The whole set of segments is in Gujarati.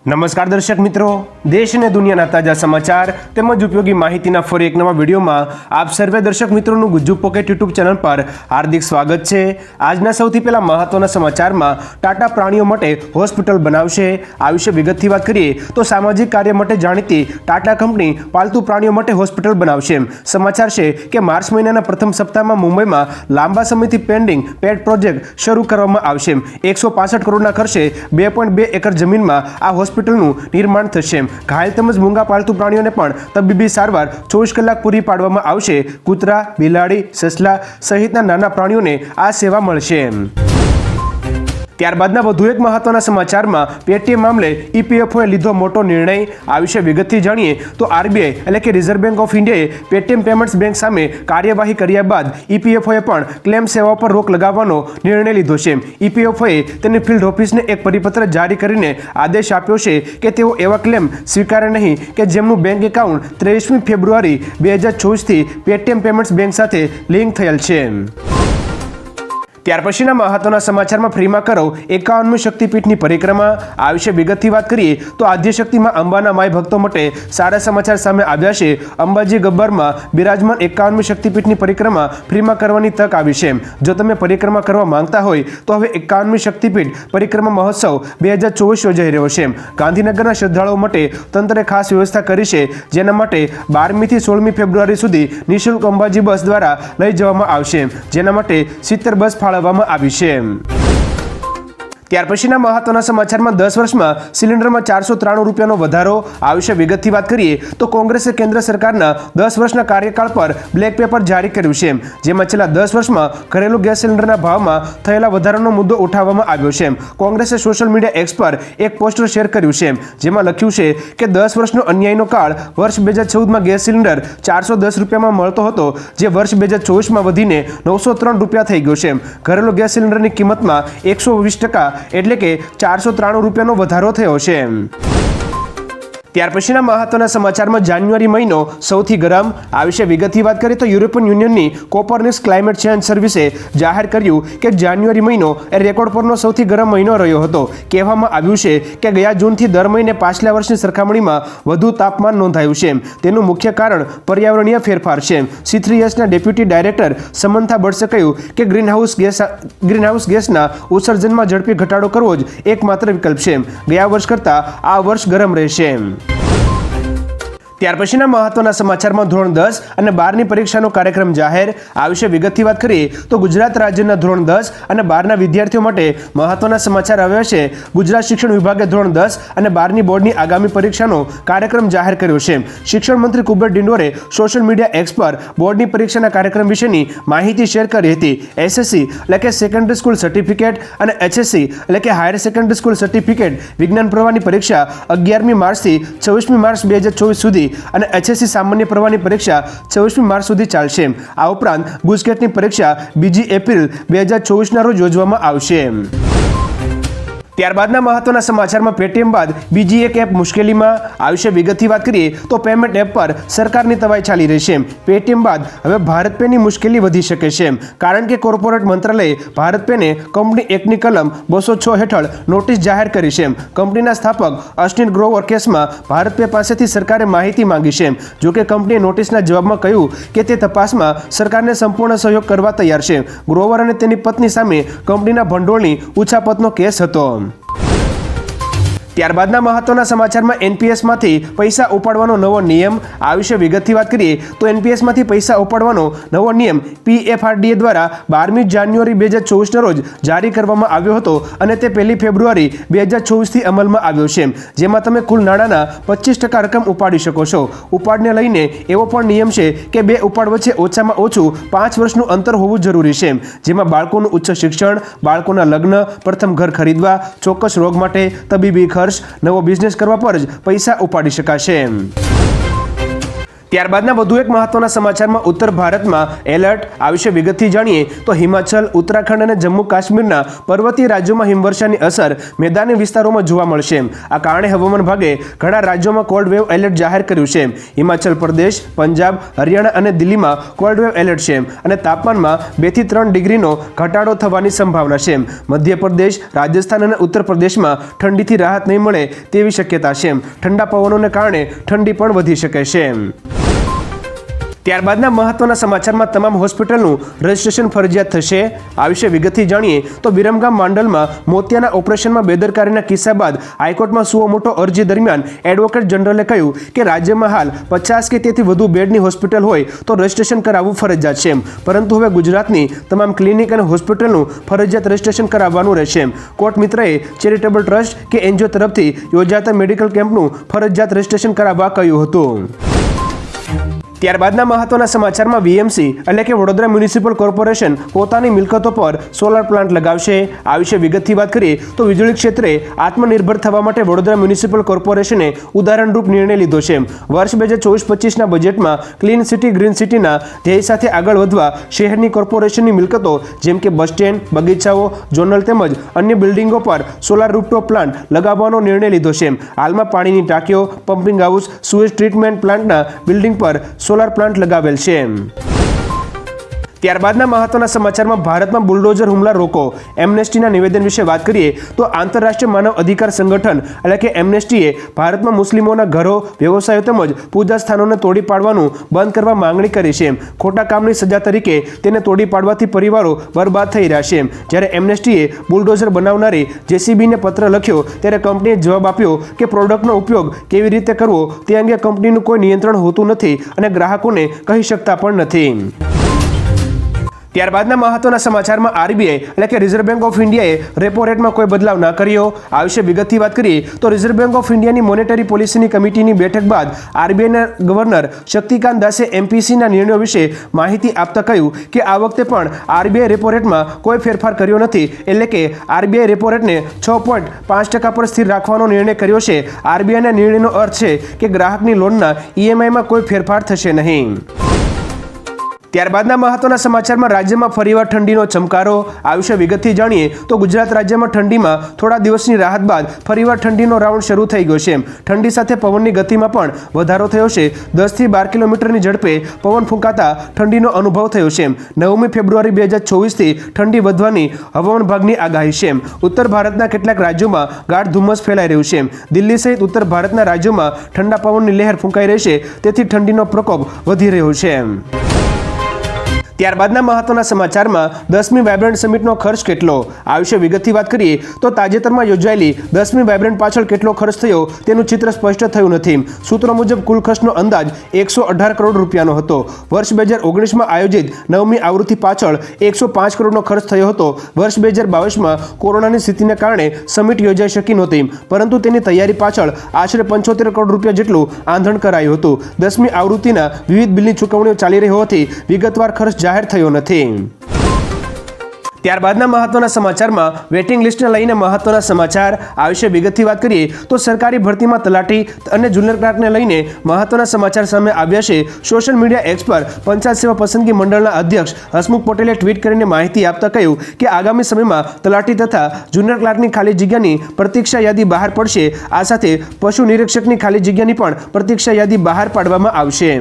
નમસ્કાર દર્શક મિત્રો, દેશ અને દુનિયાના તાજા સમાચાર તેમજ ઉપયોગી માહિતીના ફરી એક નવા વિડીયોમાં આપ સર્વે દર્શક મિત્રોનું ગુજ્જુ પોકેટ યુટ્યુબ ચેનલ પર હાર્દિક સ્વાગત છે। આજના સૌથી પહેલા મહત્વના સમાચારમાં ટાટા પ્રાણીઓ માટે હોસ્પિટલ બનાવશે। આ વિશે વિગતથી વાત કરીએ તો સામાજિક કાર્ય માટે જાણીતી ટાટા કંપની પાલતુ પ્રાણીઓ માટે હોસ્પિટલ બનાવશે। સમાચાર છે કે માર્ચ મહિનાના પ્રથમ સપ્તાહમાં મુંબઈમાં લાંબા સમયથી પેન્ડિંગ પેટ પ્રોજેક્ટ શરૂ કરવામાં આવશે। 165 કરોડના ખર્ચે 2.2 એકર જમીનમાં આ હોસ્પિટલનું નિર્માણ થશે। ઘાયલ તેમજ મૂંગા પાલતુ પ્રાણીઓને પણ તબીબી સારવાર 24 કલાક પૂરી પાડવામાં આવશે। કૂતરા, બિલાડી, સસલા સહિતના નાના પ્રાણીઓને આ સેવા મળશે। ત્યારબાદના વધુ એક મહત્વના સમાચારમાં પેટીએમ મામલે ઈપીએફઓએ લીધો મોટો નિર્ણય। આ વિશે વિગતથી જાણીએ તો આરબીઆઈ એટલે કે રિઝર્વ બેંક ઓફ ઇન્ડિયાએ પેટીએમ પેમેન્ટ્સ બેંક સામે કાર્યવાહી કર્યા બાદ ઈપીએફઓએ પણ ક્લેમ સેવાઓ પર રોક લગાવવાનો નિર્ણય લીધો છે। ઈપીએફઓએ તેની ફિલ્ડ ઓફિસને એક પરિપત્ર જારી કરીને આદેશ આપ્યો છે કે તેઓ એવા ક્લેમ સ્વીકારે નહીં કે જેમનું બેંક એકાઉન્ટ 23મી ફેબ્રુઆરી 2024થી પેટીએમ પેમેન્ટ્સ બેંક સાથે લિંક થયેલ છે। ત્યાર પછીના મહત્વના સમાચારમાં ફ્રીમાં કરો 51મી શક્તિપીઠની પરિક્રમા। આ વિશે વિગતથી વાત કરીએ તો આદ્યશક્તિમાં અંબાના માય ભક્તો માટે સારા સમાચાર સામે આવ્યા છે। અંબાજી ગબ્બરમાં બિરાજમાન 51મી શક્તિપીઠની પરિક્રમા ફ્રીમાં કરવાની તક આવી છે। જો તમે પરિક્રમા કરવા માંગતા હોય તો હવે 51મી શક્તિપીઠ પરિક્રમા મહોત્સવ 2024 યોજાઈ રહ્યો છે। ગાંધીનગરના શ્રદ્ધાળુઓ માટે તંત્રે ખાસ વ્યવસ્થા કરી છે, જેના માટે 12મીથી 16મી ફેબ્રુઆરી સુધી નિઃશુલ્ક અંબાજી બસ દ્વારા લઈ જવામાં આવશે, જેના માટે 70 બસ ફાળવવામાં આવી છે। ત્યાર પછીના મહત્વના સમાચારમાં 10 વર્ષમાં સિલિન્ડરમાં 493 રૂપિયાનો વધારો। આ વિશે વિગતથી વાત કરીએ તો કોંગ્રેસે કેન્દ્ર સરકારના 10 વર્ષના કાર્યકાળ પર બ્લેક પેપર જારી કર્યું છે, જેમાં છેલ્લા 10 વર્ષમાં ઘરેલું ગેસ સિલિન્ડરના ભાવમાં થયેલા વધારાનો મુદ્દો ઉઠાવવામાં આવ્યો છે। કોંગ્રેસે સોશિયલ મીડિયા એક્સ પર એક પોસ્ટર શેર કર્યું છે, જેમાં લખ્યું છે કે 10 વર્ષનો અન્યાયનો કાળ વર્ષ 2014માં ગેસ સિલિન્ડર 410 રૂપિયામાં મળતો હતો, જે વર્ષ 2024માં વધીને 903 રૂપિયા થઈ ગયો છે। ઘરેલું ગેસ સિલિન્ડરની કિંમતમાં 120% એટલે કે 493 રૂપિયાનો વધારો થયો છે। ત્યાર પછીના મહત્વના સમાચારમાં જાન્યુઆરી મહિનો સૌથી ગરમ। આ વિશે વિગતથી વાત કરીએ તો યુરોપિયન યુનિયનની કોપરનિકસ ક્લાઇમેટ ચેન્જ સર્વિસે જાહેર કર્યું કે જાન્યુઆરી મહિનો એ રેકોર્ડ પરનો સૌથી ગરમ મહિનો રહ્યો હતો। કહેવામાં આવ્યું છે કે ગયા જૂનથી દર મહિને પાછલા વર્ષની સરખામણીમાં વધુ તાપમાન નોંધાયું છે। તેનું મુખ્ય કારણ પર્યાવરણીય ફેરફાર છે। C3Sના ડેપ્યુટી ડાયરેક્ટર સમંથા બર્ડસે કહ્યું કે ગ્રીનહાઉસ ગેસના ઉત્સર્જનમાં ઝડપી ઘટાડો કરવો જ એકમાત્ર વિકલ્પ છે। ગયા વર્ષ કરતાં આ વર્ષ ગરમ રહેશે। ત્યાર પછીના મહત્વના સમાચારમાં ધોરણ 10 અને 12ની પરીક્ષાનો કાર્યક્રમ જાહેર। આ વિશે વિગતથી વાત કરીએ તો ગુજરાત રાજ્યના ધોરણ 10 અને 12ના વિદ્યાર્થીઓ માટે મહત્વના સમાચાર આવ્યા છે। ગુજરાત શિક્ષણ વિભાગે ધોરણ 10 અને 12ની બોર્ડની આગામી પરીક્ષાનો કાર્યક્રમ જાહેર કર્યો છે। શિક્ષણ મંત્રી કુબેર ડિંડોરે સોશિયલ મીડિયા એક્સ પર બોર્ડની પરીક્ષાના કાર્યક્રમ વિશેની માહિતી શેર કરી હતી। SSC એટલે કે સેકન્ડરી સ્કૂલ સર્ટિફિકેટ અને HSC એટલે કે હાયર સેકન્ડરી સ્કૂલ સર્ટિફિકેટ વિજ્ઞાન પ્રવાહની પરીક્ષા 11મી માર્ચથી 24મી માર્ચ 2024 સુધી અને HSC સામાન્ય પ્રવાહની પરીક્ષા 24મી માર્ચ સુધી ચાલશે। આ ઉપરાંત ગુજકેટની પરીક્ષા 2 એપ્રિલ 2024ના રોજ યોજવામાં આવશે। ત્યારબાદના મહત્વના સમાચારમાં પેટીએમ બાદ બીજી એક એપ મુશ્કેલીમાં। આ વિશે વિગતથી વાત કરીએ તો પેમેન્ટ એપ પર સરકારની તવાઈ ચાલી રહી છે। પેટીએમ બાદ હવે ભારત પેની મુશ્કેલી વધી શકે છે, કારણ કે કોર્પોરેટ મંત્રાલયે ભારત પેને કંપની એક્ટની કલમ 206 હેઠળ નોટિસ જાહેર કરી છે। કંપનીના સ્થાપક અશ્વિન ગ્રોવર કેસમાં ભારત પે પાસેથી સરકારે માહિતી માંગી છે। જોકે કંપનીએ નોટિસના જવાબમાં કહ્યું કે તે તપાસમાં સરકારને સંપૂર્ણ સહયોગ કરવા તૈયાર છે। ગ્રોવર અને તેની પત્ની સામે કંપનીના ભંડોળની ઉછાપતનો કેસ હતો। ત્યારબાદના મહત્વના સમાચારમાં એનપીએસમાંથી પૈસા ઉપાડવાનો નવો નિયમ। આ વિશે વિગતથી વાત કરીએ તો એનપીએસમાંથી પૈસા ઉપાડવાનો નવો નિયમ PFRDA દ્વારા 12મી જાન્યુઆરી 2024ના રોજ જારી કરવામાં આવ્યો હતો અને તે 1લી ફેબ્રુઆરી 2024થી અમલમાં આવ્યો છે, જેમાં તમે કુલ નાણાંના 25% રકમ ઉપાડી શકો છો। ઉપાડને લઈને એવો પણ નિયમ છે કે બે ઉપાડ વચ્ચે ઓછામાં ઓછું 5 વર્ષનું અંતર હોવું જરૂરી છે, જેમાં બાળકોનું ઉચ્ચ શિક્ષણ, બાળકોના લગ્ન, પ્રથમ ઘર ખરીદવા, ચોક્કસ રોગ માટે તબીબી ખર્ચ, નવો બિઝનેસ કરવા પર જ પૈસા ઉપાડી શકાશે। ત્યારબાદના વધુ એક મહત્વના સમાચારમાં ઉત્તર ભારતમાં એલર્ટ આ વિશે વિગતથી જાણીએ તો હિમાચલ, ઉત્તરાખંડ અને જમ્મુ કાશ્મીરના પર્વતીય રાજ્યોમાં હિમવર્ષાની અસર મેદાની વિસ્તારોમાં જોવા મળશે. આ કારણે હવામાન વિભાગે ઘણા રાજ્યોમાં કોલ્ડ વેવ એલર્ટ જાહેર કર્યું છે. હિમાચલ પ્રદેશ, પંજાબ, હરિયાણા અને દિલ્હીમાં કોલ્ડ વેવ એલર્ટ છે અને તાપમાનમાં 2 થી 3 ડિગ્રીનો ઘટાડો થવાની સંભાવના છે. મધ્યપ્રદેશ, રાજસ્થાન અને ઉત્તર પ્રદેશમાં ઠંડીથી રાહત નહીં મળે તેવી શક્યતા છે. ઠંડા પવનોને કારણે ઠંડી પણ વધી શકે છે. ત્યારબાદના મહત્વના સમાચારમાં તમામ હોસ્પિટલનું રજિસ્ટ્રેશન ફરજિયાત થશે. આ વિશે વિગતથી જાણીએ તો વિરમગામ માંડલમાં મોતિયાના ઓપરેશનમાં બેદરકારીના કિસ્સા બાદ હાઈકોર્ટમાં સુઓ મોટો અરજી દરમિયાન એડવોકેટ જનરલે કહ્યું કે રાજ્યમાં હાલ 50 કે તેથી વધુ બેડની હોસ્પિટલ હોય તો રજિસ્ટ્રેશન કરાવવું ફરજિયાત છે, પરંતુ હવે ગુજરાતની તમામ ક્લિનિક અને હોસ્પિટલનું ફરજિયાત રજિસ્ટ્રેશન કરાવવાનું રહેશે. કોર્ટ મિત્રએ ચેરિટેબલ ટ્રસ્ટ કે એનજીઓ તરફથી યોજાતા મેડિકલ કેમ્પનું ફરજિયાત રજિસ્ટ્રેશન કરાવવા કહ્યું હતું. ત્યારબાદના મહત્વના સમાચારમાં વીએમસી એટલે કે વડોદરા મ્યુનિસિપલ કોર્પોરેશન પોતાની મિલકતો પર સોલાર પ્લાન્ટ લગાવશે. આ વિશે વિગતથી વાત કરીએ તો વીજળી ક્ષેત્રે આત્મનિર્ભર થવા માટે વડોદરા મ્યુનિસિપલ કોર્પોરેશને ઉદાહરણરૂપ નિર્ણય લીધો છે. વર્ષ 2024-25ના બજેટમાં ક્લીન સિટી ગ્રીન સિટીના ધ્યેય સાથે આગળ વધવા શહેરની કોર્પોરેશનની મિલકતો જેમ કે બસ સ્ટેન્ડ, બગીચાઓ, ઝોનલ તેમજ અન્ય બિલ્ડિંગો પર સોલાર રૂફટોપ પ્લાન્ટ લગાવવાનો નિર્ણય લીધો છે. હાલમાં પાણીની ટાંકીઓ, પમ્પિંગ હાઉસ, સુએજ ટ્રીટમેન્ટ પ્લાન્ટના બિલ્ડિંગ પર સોલાર પ્લાન્ટ લગાવેલ છે. ત્યારબાદના મહત્વના સમાચારમાં ભારતમાં બુલડોઝર હુમલા રોકો એમ્નેસ્ટીના નિવેદન વિશે વાત કરીએ તો આંતરરાષ્ટ્રીય માનવ અધિકાર સંગઠન એટલે કે એમ્નેસ્ટીએ ભારતમાં મુસ્લિમોના ઘરો, વ્યવસાયો તેમજ પૂજા સ્થાનોને તોડી પાડવાનું બંધ કરવા માંગણી કરી છે. ખોટા કામની સજા તરીકે તેને તોડી પાડવાથી પરિવારો બરબાદ થઈ રહ્યા છે. જ્યારે એમ્નેસ્ટીએ બુલડોઝર બનાવનારી જેસીબીને પત્ર લખ્યો ત્યારે કંપનીએ જવાબ આપ્યો કે પ્રોડક્ટનો ઉપયોગ કેવી રીતે કરવો તે અંગે કંપનીનું કોઈ નિયંત્રણ હોતું નથી અને ગ્રાહકોને કહી શકતા પણ નથી. ત્યારબાદના મહત્વના સમાચારમાં આરબીઆઈ એટલે કે રિઝર્વ બેંક ઓફ ઇન્ડિયાએ રેપો રેટમાં કોઈ બદલાવ ન કર્યો. આ વિશે વિગતથી વાત કરીએ તો રિઝર્વ બેંક ઓફ ઇન્ડિયાની મોનેટરી પોલિસીની કમિટીની બેઠક બાદ આરબીઆઈના ગવર્નર શક્તિકાંત દાસે એમપીસીના નિર્ણયો વિશે માહિતી આપતા કહ્યું કે આ વખતે પણ આરબીઆઈ રેપો રેટમાં કોઈ ફેરફાર કર્યો નથી, એટલે કે આરબીઆઈ રેપો રેટને 6.5% પર સ્થિર રાખવાનો નિર્ણય કર્યો છે. આરબીઆઈના નિર્ણયનો અર્થ છે કે ગ્રાહકની લોનના ઈએમઆઈમાં કોઈ ફેરફાર થશે નહીં. ત્યારબાદના મહત્વના સમાચારમાં રાજ્યમાં ફરીવાર ઠંડીનો ચમકારો. આ વિશે વિગતથી જાણીએ તો ગુજરાત રાજ્યમાં ઠંડીમાં થોડા દિવસની રાહત બાદ ફરીવાર ઠંડીનો રાઉન્ડ શરૂ થઈ ગયો છે. ઠંડી સાથે પવનની ગતિમાં પણ વધારો થયો છે. 10 થી 12 કિલોમીટરની ઝડપે પવન ફૂંકાતા ઠંડીનો અનુભવ થયો છે. 9મી ફેબ્રુઆરી 2024થી ઠંડી વધવાની હવામાન વિભાગની આગાહી છે. ઉત્તર ભારતના કેટલાક રાજ્યોમાં ગાઢ ધુમ્મસ ફેલાઈ રહ્યું છે. દિલ્હી સહિત ઉત્તર ભારતના રાજ્યોમાં ઠંડા પવનની લહેર ફૂંકાઈ રહેશે, તેથી ઠંડીનો પ્રકોપ વધી રહ્યો છે. ત્યારબાદના મહત્વના સમાચારમાં 10મી વાઇબ્રન્ટ સમિટનો ખર્ચ કેટલો? આ વિશે વિગતથી વાત કરીએ તો તાજેતરમાં યોજાયેલી 10મી વાઇબ્રન્ટ પાછળ કેટલો ખર્ચ થયો તેનું ચિત્ર સ્પષ્ટ થયું નથી. સૂત્રો મુજબ કુલ ખર્ચનો અંદાજ 118 કરોડ રૂપિયાનો હતો. વર્ષ 2019માં આયોજિત 9મી આવૃત્તિ પાછળ 105 કરોડનો ખર્ચ થયો હતો. વર્ષ 2022માં કોરોનાની સ્થિતિને કારણે સમિટ યોજાઈ શકી નહોતી, પરંતુ તેની તૈયારી પાછળ આશરે 75 કરોડ રૂપિયા જેટલું આંધણ કરાયું હતું. 10મી આવૃત્તિના વિવિધ બિલની ચૂકવણીઓ ચાલી રહી હોવાથી વિગતવાર ખર્ચ જાહેર થયો નથી. ત્યારબાદના મહત્વના સમાચારમાં વેટિંગ લિસ્ટને લઈને મહત્વના સમાચાર. આ વિશે વિગતથી વાત કરીએ તો સરકારી ભરતીમાં તલાટી અને જુનિયર ક્લાર્કને લઈને મહત્વના સમાચાર સામે આવ્યા છે. સોશિયલ મીડિયા એક્સ પર પંચાયત સેવા પસંદગી મંડળના અધ્યક્ષ હસમુખ પટેલે ટ્વીટ કરીને માહિતી આપતા કહ્યું કે આગામી સમયમાં તલાટી તથા જુનિયર ક્લાર્કની ખાલી જગ્યાની પ્રતીક્ષા યાદી બહાર પડશે. આ સાથે પશુ નિરીક્ષકની ખાલી જગ્યાની પણ પ્રતીક્ષા યાદી બહાર પાડવામાં આવશે.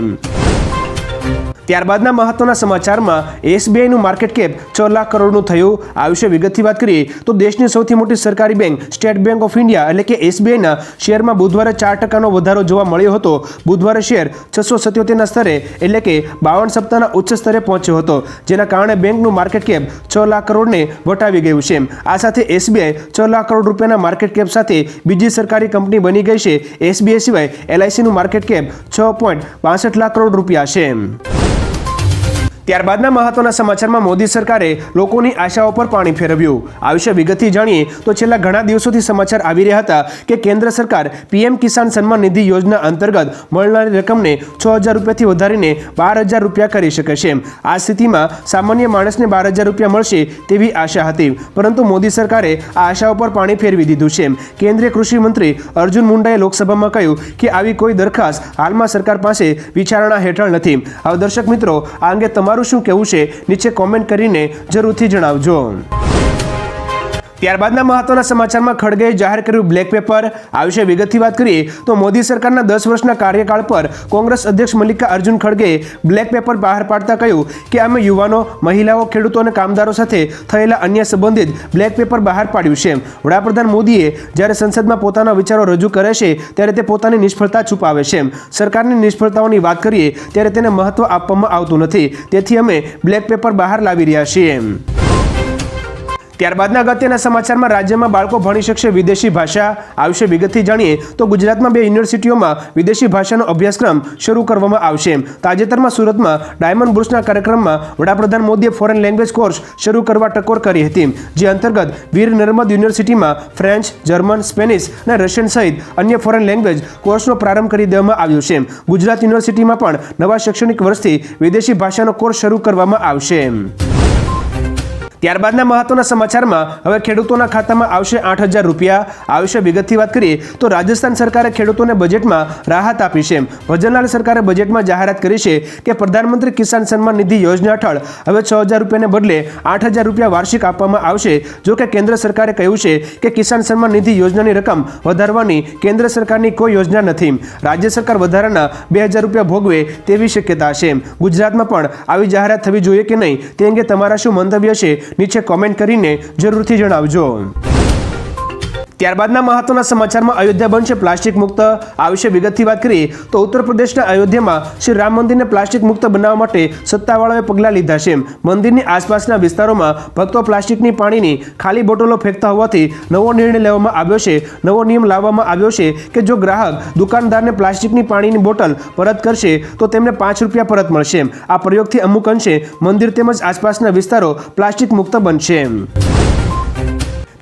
ત્યારબાદના મહત્વના સમાચારમાં એસબીઆઈનું માર્કેટ કેપ 6 લાખ કરોડનું થયું. આ વિશે વિગતથી વાત કરીએ તો દેશની સૌથી મોટી સરકારી bank state bank of India એટલે કે એસબીઆઈના શેરમાં બુધવારે 4% વધારો જોવા મળ્યો હતો. બુધવારે શેર 677ના સ્તરે એટલે કે 52 સપ્તાહના ઉચ્ચ સ્તરે પહોંચ્યો હતો, જેના કારણે બેંકનું માર્કેટ કેપ 6 લાખ કરોડને વટાવી ગયું છે. આ સાથે એસબીઆઈ 6 લાખ કરોડ રૂપિયાના માર્કેટ કેપ સાથે બીજી સરકારી કંપની બની ગઈ છે. એસબીઆઈ સિવાય એલઆઈસીનું માર્કેટ કેપ 6.62 લાખ કરોડ રૂપિયા છે. ત્યારબાદના મહત્વના સમાચારમાં મોદી સરકારે લોકોની આશાઓ પર પાણી ફેરવ્યું. આ વિશે વિગતથી જાણીએ તો છેલ્લા ઘણા દિવસોથી સમાચાર આવી રહ્યા હતા કે કેન્દ્ર સરકાર પીએમ કિસાન સન્માન નિધિ યોજના અંતર્ગત મળનારી રકમને 6,000 રૂપિયાથી વધારીને 12,000 રૂપિયા કરી શકે છે. આ સ્થિતિમાં સામાન્ય માણસને 12,000 રૂપિયા મળશે તેવી આશા હતી, પરંતુ મોદી સરકારે આ આશાઓ પર પાણી ફેરવી દીધું છે. કેન્દ્રીય કૃષિ મંત્રી અર્જુન મુંડાએ લોકસભામાં કહ્યું કે આવી કોઈ દરખાસ્ત હાલમાં સરકાર પાસે વિચારણા હેઠળ નથી. હવે દર્શક મિત્રો, આ અંગે તમારું શું કહેવું છે નીચે કોમેન્ટ કરીને જરૂરથી જણાવજો. ત્યારબાદના મહત્વના સમાચારમાં ખડગેએ જાહેર કર્યું બ્લેક પેપર. આ વિશે વિગતથી વાત કરીએ તો મોદી સરકારના 10 વર્ષના કાર્યકાળ પર કોંગ્રેસ અધ્યક્ષ મલ્લિકા અર્જુન ખડગેએ બ્લેક પેપર બહાર પાડતા કહ્યું કે અમે યુવાનો, મહિલાઓ, ખેડૂતો અને કામદારો સાથે થયેલા અન્ય સંબંધિત બ્લેક પેપર બહાર પાડ્યું છે. વડાપ્રધાન મોદીએ જ્યારે સંસદમાં પોતાના વિચારો રજૂ કરે છે ત્યારે તે પોતાની નિષ્ફળતા છુપાવે છે. સરકારની નિષ્ફળતાઓની વાત કરીએ ત્યારે તેને મહત્વ આપવામાં આવતું નથી, તેથી અમે બ્લેક પેપર બહાર લાવી રહ્યા છીએ. ત્યારબાદના અગત્યના સમાચારમાં રાજ્યમાં બાળકો ભણી શકશે વિદેશી ભાષા. આ વિશે વિગતથી જાણીએ તો ગુજરાતમાં 2 યુનિવર્સિટીઓમાં વિદેશી ભાષાનો અભ્યાસક્રમ શરૂ કરવામાં આવશે. તાજેતરમાં સુરતમાં ડાયમંડ બુર્સના કાર્યક્રમમાં વડાપ્રધાન મોદીએ ફોરેન લેંગ્વેજ કોર્સ શરૂ કરવા ટકોર કરી હતી, જે અંતર્ગત વીર નર્મદ યુનિવર્સિટીમાં ફ્રેન્ચ, જર્મન, સ્પેનિશ અને રશિયન સહિત અન્ય ફોરેન લેંગ્વેજ કોર્સનો પ્રારંભ કરી દેવામાં આવ્યો છે. ગુજરાત યુનિવર્સિટીમાં પણ નવા શૈક્ષણિક વર્ષથી વિદેશી ભાષાનો કોર્સ શરૂ કરવામાં આવશે. ત્યારબાદના મહત્વના સમાચારમાં હવે ખેડૂતોના ખાતામાં આવશે 8,000 રૂપિયા. આ વિશે વિગતથી વાત કરીએ તો રાજસ્થાન સરકારે ખેડૂતોને બજેટમાં રાહત આપી છે. ભજનલાલ સરકારે બજેટમાં જાહેરાત કરી છે કે પ્રધાનમંત્રી કિસાન સન્માન નિધિ યોજના હેઠળ હવે 6,000 રૂપિયાને બદલે 8,000 રૂપિયા વાર્ષિક આપવામાં આવશે. જો કે કેન્દ્ર સરકારે કહ્યું છે કે કિસાન સન્માન નિધિ યોજનાની રકમ વધારવાની કેન્દ્ર સરકારની કોઈ યોજના નથી. રાજ્ય સરકાર વધારાના 2,000 રૂપિયા ભોગવે તેવી શક્યતા છે. ગુજરાતમાં પણ આવી જાહેરાત થવી જોઈએ કે નહીં તે અંગે તમારા શું મંતવ્ય છે નીચે કોમેન્ટ કરીને જરૂરથી જણાવજો. ત્યારબાદના મહત્વના સમાચારમાં અયોધ્યા બનશે પ્લાસ્ટિક મુક્ત. આ વિશે વિગતથી વાત કરીએ તો ઉત્તર પ્રદેશના અયોધ્યામાં શ્રી રામ મંદિરને પ્લાસ્ટિક મુક્ત બનાવવા માટે સત્તાવાળાઓએ પગલાં લીધા છે. મંદિરની આસપાસના વિસ્તારોમાં ભક્તો પ્લાસ્ટિકની પાણીની ખાલી બોટલો ફેંકતા હોવાથી નવો નિર્ણય લેવામાં આવ્યો છે. નવો નિયમ લાવવામાં આવ્યો છે કે જો ગ્રાહક દુકાનદારને પ્લાસ્ટિકની પાણીની બોટલ પરત કરશે તો તેમને 5 રૂપિયા પરત મળશે. આ પ્રયોગથી અમુક અંશે મંદિર તેમજ આસપાસના વિસ્તારો પ્લાસ્ટિક મુક્ત બનશે.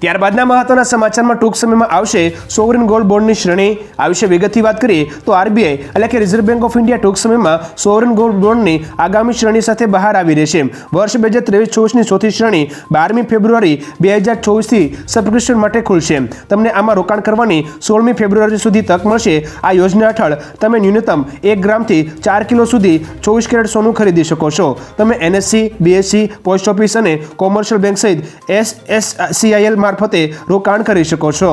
ત્યારબાદના મહત્વના સમાચારમાં ટૂંક સમયમાં આવશે સોવરિન ગોલ્ડ બોન્ડની શ્રેણી. આ વિશે વિગતથી વાત કરીએ તો આરબીઆઈ એટલે કે રિઝર્વ બેંક ઓફ ઇન્ડિયા ટૂંક સમયમાં સોવરિન ગોલ્ડ બોન્ડની આગામી શ્રેણી સાથે બહાર આવી રહેશે. વર્ષ 2023-24ની ચોથી શ્રેણી 12મી ફેબ્રુઆરી 2024થી સબસ્ક્રિપ્શન માટે ખુલશે. તમને આમાં રોકાણ કરવાની 16મી ફેબ્રુઆરી સુધી તક મળશે. આ યોજના હેઠળ તમે ન્યૂનતમ 1 ગ્રામથી 4 કિલો સુધી 24 કેરેટ સોનું ખરીદી શકો છો. તમે એનએસસી, બીએસસી, પોસ્ટ ઓફિસ અને કોમર્શિયલ બેંક સહિત એસએસસીઆઈએલ મારફતે રોકાણ કરી શકો છો.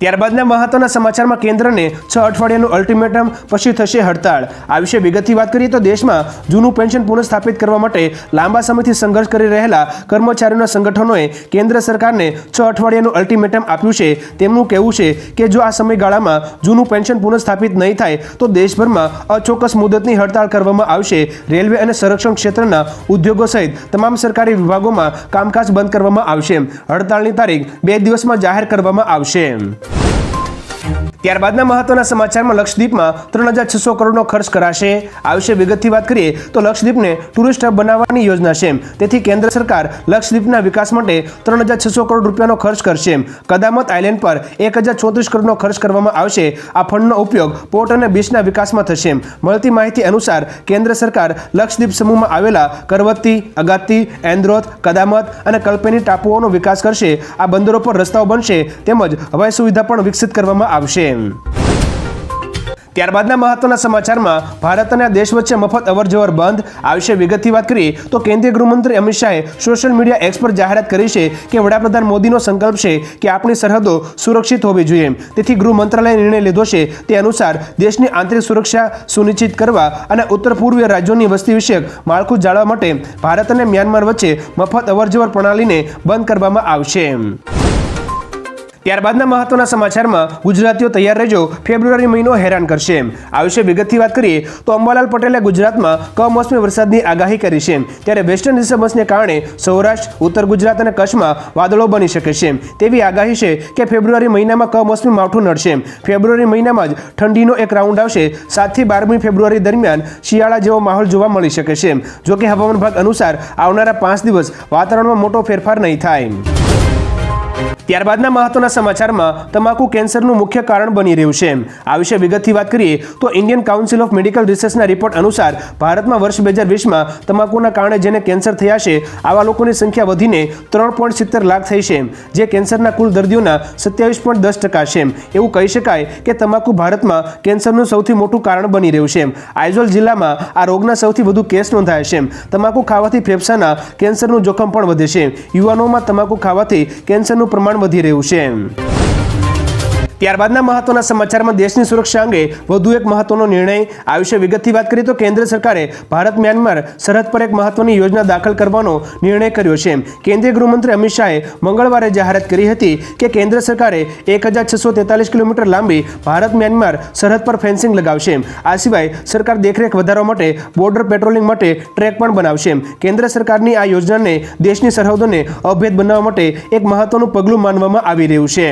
ત્યારબાદના મહત્વના સમાચારમાં કેન્દ્રને 6 અઠવાડિયાનું અલ્ટિમેટમ પછી થશે હડતાળ. આ વિશે વિગતથી વાત કરીએ તો દેશમાં જૂનું પેન્શન પુનઃસ્થાપિત કરવા માટે લાંબા સમયથી સંઘર્ષ કરી રહેલા કર્મચારીઓના સંગઠનોએ કેન્દ્ર સરકારને 6 અઠવાડિયાનું અલ્ટિમેટમ આપ્યું છે. તેમનું કહેવું છે કે જો આ સમયગાળામાં જૂનું પેન્શન પુનઃસ્થાપિત નહીં થાય તો દેશભરમાં અચોક્કસ મુદતની હડતાળ કરવામાં આવશે. રેલવે અને સંરક્ષણ ક્ષેત્રના ઉદ્યોગો સહિત તમામ સરકારી વિભાગોમાં કામકાજ બંધ કરવામાં આવશે. હડતાળની તારીખ 2 દિવસમાં જાહેર કરવામાં આવશે. ત્યારબાદના મહત્વના સમાચારમાં લક્ષદ્વીપમાં 3,600 કરોડનો ખર્ચ કરાશે. આ વિશે વિગતથી વાત કરીએ તો લક્ષદ્વીપને ટુરિસ્ટ હબ બનાવવાની યોજના છે. તેથી કેન્દ્ર સરકાર લક્ષદ્વીપના વિકાસ માટે 3,600 કરોડ રૂપિયાનો ખર્ચ કરશે. કદામત આઇલેન્ડ પર 1,034 કરોડનો ખર્ચ કરવામાં આવશે. આ ફંડનો ઉપયોગ પોર્ટ અને બીચના વિકાસમાં થશે. મળતી માહિતી અનુસાર કેન્દ્ર સરકાર લક્ષદ્વીપ સમૂહમાં આવેલા કરવત્તી, અગાત્તી, એન્દ્રોથ, કદામત અને કલ્પેની ટાપુઓનો વિકાસ કરશે. આ બંદરો પર રસ્તાઓ બનશે તેમજ હવાઈ સુવિધા પણ વિકસિત કરવામાં આવશે. ત્યારબાદના મહત્વના સમાચારમાં ભારત અને દેશ વચ્ચે મફત અવરજવર બંધ. આ વિશે વિગતથી વાત કરીએ તો કેન્દ્રીય ગૃહમંત્રી અમિત શાહે સોશિયલ મીડિયા એક્સ પર જાહેરાત કરી છે કે વડાપ્રધાન મોદીનો સંકલ્પ છે કે આપણી સરહદો સુરક્ષિત હોવી જોઈએ. તેથી ગૃહ મંત્રાલયે નિર્ણય લીધો છે તે અનુસાર દેશની આંતરિક સુરક્ષા સુનિશ્ચિત કરવા અને ઉત્તર પૂર્વીય રાજ્યોની વસ્તી વિષયક માળખું જાળવવા માટે ભારત અને મ્યાનમાર વચ્ચે મફત અવરજવર પ્રણાલીને બંધ કરવામાં આવશે. ત્યારબાદના મહત્વના સમાચારમાં ગુજરાતીઓ તૈયાર રહેજો, ફેબ્રુઆરી મહિનો હેરાન કરશે. આ વિશે વિગતથી વાત કરીએ તો અંબાલાલ પટેલે ગુજરાતમાં કમોસમી વરસાદની આગાહી કરી છે. ત્યારે વેસ્ટર્ન ડિસ્ટર્બન્સને કારણે સૌરાષ્ટ્ર, ઉત્તર ગુજરાત અને કચ્છમાં વાદળો બની શકે છે. તેવી આગાહી છે કે ફેબ્રુઆરી મહિનામાં કમોસમી માવઠું નડશે. ફેબ્રુઆરી મહિનામાં જ ઠંડીનો એક રાઉન્ડ આવશે. 7 થી 12મી ફેબ્રુઆરી દરમિયાન શિયાળા જેવો માહોલ જોવા મળી શકે છે. જો કે હવામાન વિભાગ અનુસાર આવનારા 5 દિવસ વાતાવરણમાં મોટો ફેરફાર નહીં થાય. ત્યારબાદના મહત્વના સમાચારમાં તમાકુ કેન્સરનું મુખ્ય કારણ બની રહ્યું છે. આ વિશે વિગતથી વાત કરીએ તો ઇન્ડિયન કાઉન્સિલ ઓફ મેડિકલ રિસર્ચના રિપોર્ટ અનુસાર ભારતમાં વર્ષ 2020માં તમાકુના કારણે જેને કેન્સર થયા છે આવા લોકોની સંખ્યા વધીને 3.70 લાખ થઈ છે, જે કેન્સરના કુલ દર્દીઓના 27.10% છે. એવું કહી શકાય કે તમાકુ ભારતમાં કેન્સરનું સૌથી મોટું કારણ બની રહ્યું છે. આઇઝોલ જિલ્લામાં આ રોગના સૌથી વધુ કેસ નોંધાયા છે. તમાકુ ખાવાથી ફેફસાના કેન્સરનું જોખમ પણ વધે છે. યુવાનોમાં તમાકુ ખાવાથી કેન્સરનું પ્રમાણ વધી રહ્યું છે. ત્યારબાદના મહત્વના સમાચારમાં દેશની સુરક્ષા અંગે વધુ એક મહત્વનો નિર્ણય. આ વિશે વિગતથી વાત કરીએ તો કેન્દ્ર સરકારે ભારત મ્યાનમાર સરહદ પર એક મહત્વની યોજના દાખલ કરવાનો નિર્ણય કર્યો છે. કેન્દ્રીય ગૃહમંત્રી અમિત શાહે મંગળવારે જાહેરાત કરી હતી કે કેન્દ્ર સરકારે 1643 કિલોમીટર લાંબી ભારત મ્યાનમાર સરહદ પર ફેન્સિંગ લગાવશે. આ સિવાય સરકાર દેખરેખ વધારવા માટે બોર્ડર પેટ્રોલિંગ માટે ટ્રેક પણ બનાવશે. કેન્દ્ર સરકારની આ યોજનાને દેશની સરહદોને અભેદ બનાવવા માટે એક મહત્વનું પગલું માનવામાં આવી રહ્યું છે.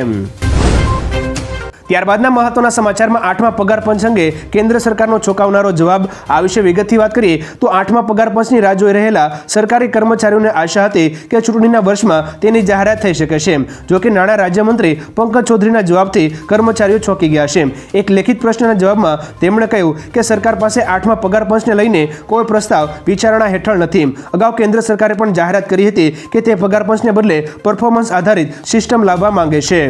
ત્યારબાદના મહત્વના સમાચારમાં 8મા પગાર પંચ અંગે કેન્દ્ર સરકારનો ચોંકાવનારો જવાબ. આ વિશે વિગતથી વાત કરીએ તો 8મા પગાર પંચની રાહ જોઈ રહેલા સરકારી કર્મચારીઓને આશા હતી કે ચૂંટણીના વર્ષમાં તેની જાહેરાત થઈ શકે છે. જો કે નાણાં રાજ્યમંત્રી પંકજ ચૌધરીના જવાબથી કર્મચારીઓ ચોંકી ગયા છે. એક લેખિત પ્રશ્નના જવાબમાં તેમણે કહ્યું કે સરકાર પાસે 8મા પગાર પંચને લઈને કોઈ પ્રસ્તાવ વિચારણા હેઠળ નથી. અગાઉ કેન્દ્ર સરકારે પણ જાહેરાત કરી હતી કે તે પગાર પંચને બદલે પરફોર્મન્સ આધારિત સિસ્ટમ લાવવા માંગે છે.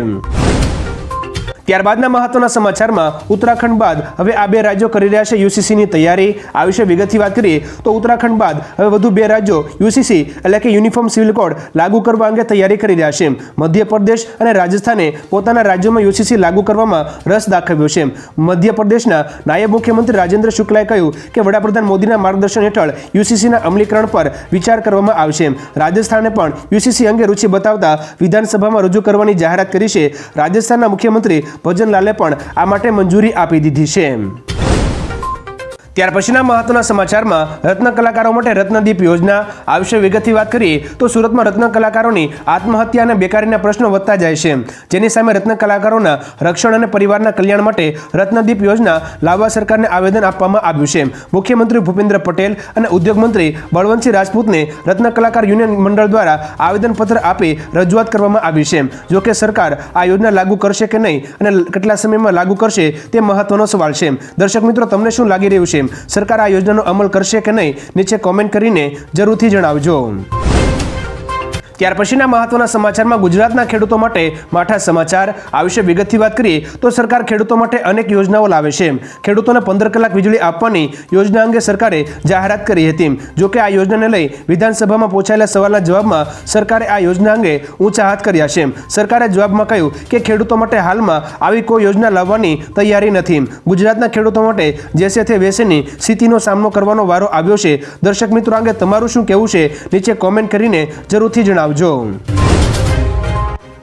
ત્યારબાદના મહત્વના સમાચારમાં ઉત્તરાખંડ બાદ હવે આ 2 રાજ્યો કરી રહ્યા છે યુસીસીની તૈયારી. આ વિશે વિગતથી વાત કરીએ તો ઉત્તરાખંડ બાદ હવે વધુ 2 રાજ્યો યુસીસી એટલે કે યુનિફોર્મ સિવિલ કોડ લાગુ કરવા અંગે તૈયારી કરી રહ્યા છે. મધ્યપ્રદેશ અને રાજસ્થાને પોતાના રાજ્યોમાં યુસીસી લાગુ કરવામાં રસ દાખવ્યો છે. મધ્યપ્રદેશના નાયબ મુખ્યમંત્રી રાજેન્દ્ર શુક્લાએ કહ્યું કે વડાપ્રધાન મોદીના માર્ગદર્શન હેઠળ યુસીસીના અમલીકરણ પર વિચાર કરવામાં આવશે. રાજસ્થાને પણ યુસીસી અંગે રુચિ બતાવતા વિધાનસભામાં રજૂ કરવાની જાહેરાત કરી છે. રાજસ્થાનના મુખ્યમંત્રી ભજનલાલે પણ આ માટે મંજૂરી આપી દીધી છે. ત્યાર પછીના મહત્વના સમાચારમાં રત્ન કલાકારો માટે રત્નદીપ યોજના. આ વિશે વિગતથી વાત કરીએ તો સુરતમાં રત્ન કલાકારોની આત્મહત્યા અને બેકારીના પ્રશ્નો વધતા જાય છે, જેની સામે રત્ન કલાકારોના રક્ષણ અને પરિવારના કલ્યાણ માટે રત્નદીપ યોજના લાવવા સરકારને આવેદન આપવામાં આવ્યું છે. મુખ્યમંત્રી ભૂપેન્દ્ર પટેલ અને ઉદ્યોગ મંત્રી બળવંતસિંહ રાજપૂતને રત્ન કલાકાર યુનિયન મંડળ દ્વારા આવેદનપત્ર આપી રજૂઆત કરવામાં આવી છે. જો કે સરકાર આ યોજના લાગુ કરશે કે નહીં અને કેટલા સમયમાં લાગુ કરશે તે મહત્વનો સવાલ છે. દર્શક મિત્રો, તમને શું લાગી રહ્યું છે? સરકાર આ યોજનાનો અમલ કરશે કે નહીં? નીચે કોમેન્ટ કરીને જરૂરથી જણાવજો. ત્યાર પછીના મહત્વના સમાચારમાં ગુજરાતના ખેડૂતો માટે માઠા સમાચાર. આ વિશે વિગતથી વાત કરીએ તો સરકાર ખેડૂતો માટે અનેક યોજનાઓ લાવે છે. ખેડૂતોને 15 કલાક વીજળી આપવાની યોજના અંગે સરકારે જાહેરાત કરી હતી. જો કે આ યોજનાને લઈ વિધાનસભામાં પૂછાયેલા સવાલના જવાબમાં સરકારે આ યોજના અંગે ઊંચા હાથ કર્યા છે. સરકારે જવાબમાં કહ્યું કે ખેડૂતો માટે હાલમાં આવી કોઈ યોજના લાવવાની તૈયારી નથી. ગુજરાતના ખેડૂતો માટે જેસે તે વેસેની સ્થિતિનો સામનો કરવાનો વારો આવ્યો છે. દર્શક મિત્રો, અંગે તમારું શું કહેવું છે? નીચે કોમેન્ટ કરીને જરૂરથી જણાવજો.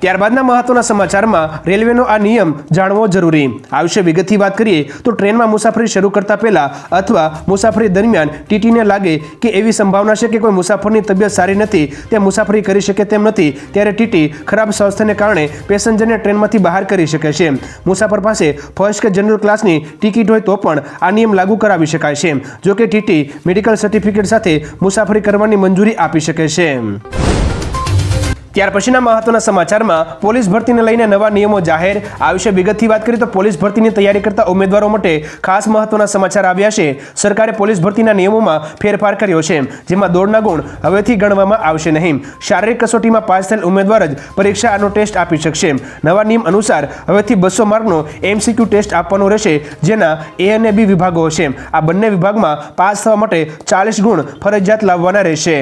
ત્યારબાદના મહત્વના સમાચારમાં રેલવેનો આ નિયમ જાણવો જરૂરી. આ વિશે વિગતથી વાત કરીએ તો ટ્રેનમાં મુસાફરી શરૂ કરતા પહેલા અથવા મુસાફરી દરમિયાન ટીટીને લાગે કે એવી સંભાવના છે કે કોઈ મુસાફરની તબિયત સારી નથી, તે મુસાફરી કરી શકે તેમ નથી, ત્યારે ટીટી ખરાબ સ્વાસ્થ્યને કારણે પેસેન્જરને ટ્રેનમાંથી બહાર કરી શકે છે. મુસાફર પાસે ફર્સ્ટ કે જનરલ ક્લાસની ટિકિટ હોય તો પણ આ નિયમ લાગુ કરાવી શકાય છે. જો કે ટીટી મેડિકલ સર્ટિફિકેટ સાથે મુસાફરી કરવાની મંજૂરી આપી શકે છે. ત્યાર પછીના મહત્વના સમાચારમાં પોલીસ ભરતીને લઈને નવા નિયમો જાહેર. આ વિશે વિગતથી વાત કરીએ તો પોલીસ ભરતીની તૈયારી કરતા ઉમેદવારો માટે ખાસ મહત્વના સમાચાર આવ્યા છે. સરકારે પોલીસ ભરતીના નિયમોમાં ફેરફાર કર્યો છે, જેમાં દોડના ગુણ હવેથી ગણવામાં આવશે નહીં. શારીરિક કસોટીમાં પાસ થયેલ ઉમેદવાર જ પરીક્ષાનો ટેસ્ટ આપી શકશે. નવા નિયમ અનુસાર હવેથી 200 માર્કનો MCQ ટેસ્ટ આપવાનો રહેશે, જેના A અને B વિભાગો હશે. આ બંને વિભાગમાં પાસ થવા માટે 40 ગુણ ફરજિયાત લાવવાના રહેશે.